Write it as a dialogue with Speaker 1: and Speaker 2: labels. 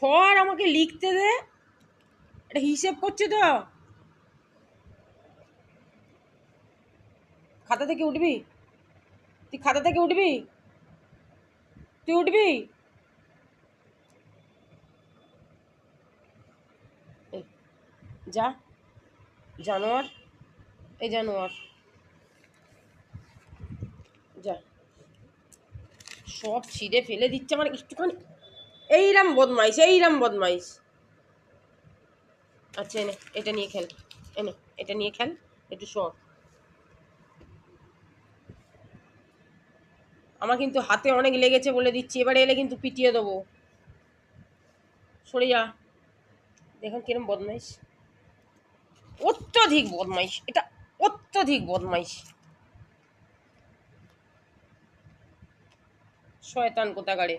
Speaker 1: সর, আমাকে লিখতে দে। এটা হিসেব করছে তো। খাতা থেকে উঠবি? তুই খাতা থেকে উঠবি? তুই উঠবি? যা, জানোয়ার। এই জানোয়ার, যা। সব ছিঁড়ে ফেলে দিচ্ছে আমার একটুখানি। এইরাম বদমাইশ, এইরাম বদমাইশ। আচ্ছা এনে এটা নিয়ে খেল, এনে এটা নিয়ে খেল, একটু সর। আমার কিন্তু হাতে অনেক লেগেছে বলে দিচ্ছি, এবারে এলে কিন্তু পিটিয়ে দেবো। সরে যা। দেখুন কিরম বদমাইশ, অত্যধিক বদমাইশ এটা, অত্যধিক বদমাইশ। শয়তান কোথাকারে।